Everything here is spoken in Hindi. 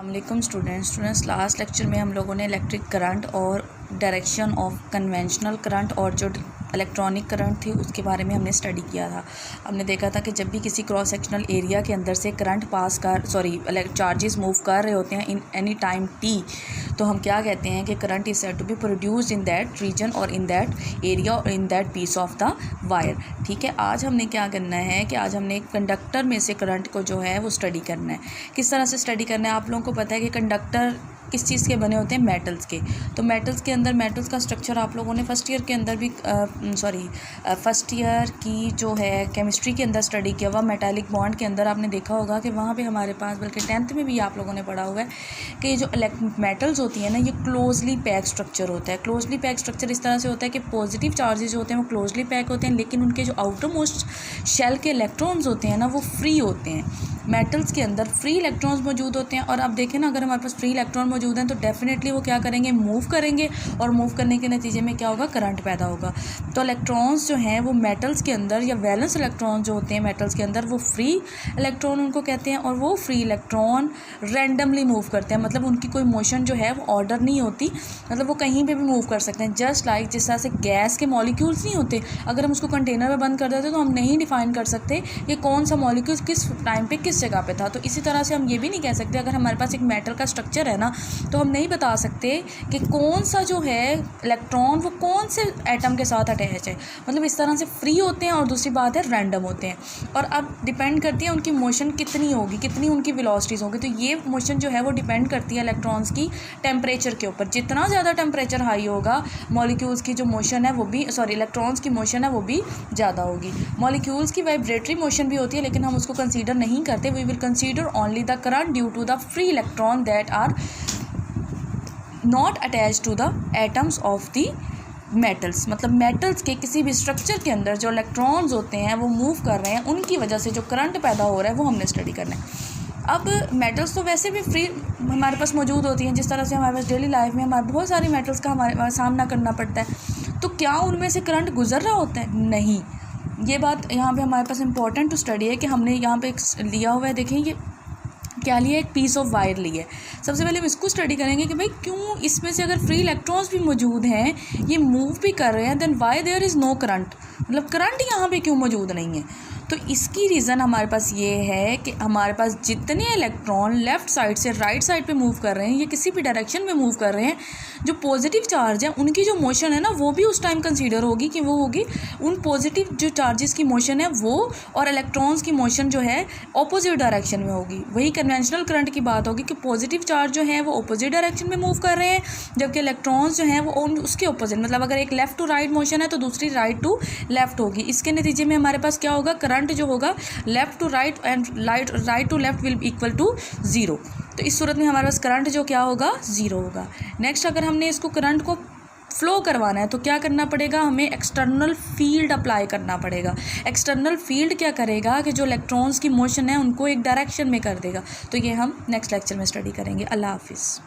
अस्सलामुअलैकुम स्टूडेंट्स लास्ट लेक्चर में हम लोगों ने इलेक्ट्रिक करंट और डायरेक्शन ऑफ कन्वेंशनल करंट और जो इलेक्ट्रॉनिक करंट थी उसके बारे में हमने स्टडी किया था। हमने देखा था कि जब भी किसी क्रॉस सेक्शनल एरिया के अंदर से करंट चार्जेस मूव कर रहे होते हैं इन एनी टाइम टी, तो हम क्या कहते हैं कि current is said to be produced in that region और इन दैट एरिया और in that piece of the wire. ठीक है, आज हमने क्या करना है कि आज हमने कंडक्टर में से करंट को जो है वो स्टडी करना है। किस तरह से स्टडी करना है? आप लोगों को पता है कि कंडक्टर किस चीज़ के बने होते हैं? मेटल्स के। तो मेटल्स के अंदर मेटल्स का स्ट्रक्चर आप लोगों ने फर्स्ट ईयर के अंदर भी फर्स्ट ईयर की जो है केमिस्ट्री के अंदर स्टडी किया हुआ। मेटालिक बॉन्ड के अंदर आपने देखा होगा कि वहाँ पे हमारे पास, बल्कि 10th में भी आप लोगों ने पढ़ा हुआ है कि ये जो मेटल्स होती हैं ना, ये क्लोजली पैक स्ट्रक्चर होता है। क्लोजली पैक स्ट्रक्चर इस तरह से होता है कि पॉजिटिव चार्जेस होते हैं वो क्लोजली पैक होते हैं, लेकिन उनके जो आउटर मोस्ट शेल के इलेक्ट्रॉन्स होते हैं ना वो फ्री होते हैं। मेटल्स के अंदर फ्री इलेक्ट्रॉन्स मौजूद होते हैं और आप देखें ना, अगर हमारे पास फ्री इलेक्ट्रॉन मौजूद हैं तो डेफिनेटली वो क्या करेंगे? मूव करेंगे, और मूव करने के नतीजे में क्या होगा? करंट पैदा होगा। तो इलेक्ट्रॉन्स जो हैं वो मेटल्स के अंदर, या वैलेंस इलेक्ट्रॉन जो होते हैं मेटल्स के अंदर, वो फ्री इलेक्ट्रॉन उनको कहते हैं, और वो फ्री इलेक्ट्रॉन रैंडमली मूव करते हैं। मतलब उनकी कोई मोशन जो है वो ऑर्डर नहीं होती, मतलब वो कहीं पर भी मूव कर सकते हैं। जस्ट लाइक जिस तरह से गैस के मॉलिक्यूल्स नहीं होते, अगर हम उसको कंटेनर में बंद कर देते तो हम नहीं डिफाइन कर सकते ये कौन सा मॉलिक्यूल किस टाइम पे किस जगह पे था। तो इसी तरह से हम ये भी नहीं कह सकते, अगर हमारे पास एक मेटल का स्ट्रक्चर है ना, तो हम नहीं बता सकते कि कौन सा जो है इलेक्ट्रॉन वो कौन से एटम के साथ अटैच है। मतलब इस तरह से फ्री होते हैं, और दूसरी बात है रैंडम होते हैं। और अब डिपेंड करती है उनकी मोशन कितनी होगी, कितनी उनकी वेलोसिटीज़ होगी। तो ये मोशन जो है वो डिपेंड करती है इलेक्ट्रॉन्स की टेम्परेचर के ऊपर। जितना ज़्यादा टेम्परेचर हाई होगा, मॉलिक्यूल्स की जो मोशन है वो भी, इलेक्ट्रॉन्स की मोशन है वो भी ज़्यादा होगी। मॉलिक्यूल्स की वाइब्रेटरी मोशन भी होती है, लेकिन हम उसको कंसीडर नहीं करते। We will consider only the current due to the free electron that are not attached to the atoms of the metals. मतलब मेटल्स के किसी भी स्ट्रक्चर के अंदर जो इलेक्ट्रॉन्स होते हैं वो मूव कर रहे हैं, उनकी वजह से जो करंट पैदा हो रहा है वो हमने स्टडी करना है। अब मेटल्स तो वैसे भी फ्री हमारे पास मौजूद होती हैं, जिस तरह से हमारे पास डेली लाइफ में हमारे बहुत सारी मेटल्स का हमारे पास सामना करना पड़ता है। तो क्या उनमें से करंट गुजर रहा होता है? नहीं। ये बात यहाँ पे हमारे पास इंपॉर्टेंट टू स्टडी है कि हमने यहाँ पे एक लिया हुआ है, देखें ये क्या लिया, एक पीस ऑफ वायर ली है। सबसे पहले हम इसको स्टडी करेंगे कि भाई क्यों इसमें से, अगर फ्री इलेक्ट्रॉन्स भी मौजूद हैं, ये मूव भी कर रहे हैं, then why there is no current. मतलब करंट यहाँ पे क्यों मौजूद नहीं है? तो इसकी रीज़न हमारे पास ये है कि हमारे पास जितने इलेक्ट्रॉन लेफ़्ट साइड से राइट साइड पे मूव कर रहे हैं या किसी भी डायरेक्शन में मूव कर रहे हैं, जो पॉजिटिव चार्ज है उनकी जो मोशन है ना वो भी उस टाइम कंसीडर होगी कि वो होगी उन पॉजिटिव जो चार्जेस की मोशन है वो, और इलेक्ट्रॉन्स की मोशन जो है ऑपोजिट डायरेक्शन में होगी। वही कन्वेंशनल करंट की बात होगी कि पॉजिटिव चार्ज जो है वो ऑपोजिट डायरेक्शन में मूव कर रहे हैं, जबकि इलेक्ट्रॉन्स जो हैं वो उसके ऑपोजिट, मतलब अगर एक लेफ़्ट टू राइट मोशन है तो दूसरी राइट टू लेफ़्ट होगी। इसके नतीजे में हमारे पास क्या होगा? करंट जो होगा left to right and right to left will equal to 0। तो इस सूरत में हमारे पास करंट जो क्या होगा? 0 होगा। नेक्स्ट, अगर हमने इसको करंट को फ्लो करवाना है तो क्या करना पड़ेगा? हमें एक्सटर्नल फील्ड अप्लाई करना पड़ेगा। एक्सटर्नल फील्ड क्या करेगा कि जो इलेक्ट्रॉन्स की मोशन है उनको एक डायरेक्शन में कर देगा। तो ये हम नेक्स्ट लेक्चर में स्टडी करेंगे। अल्लाह हाफिज़।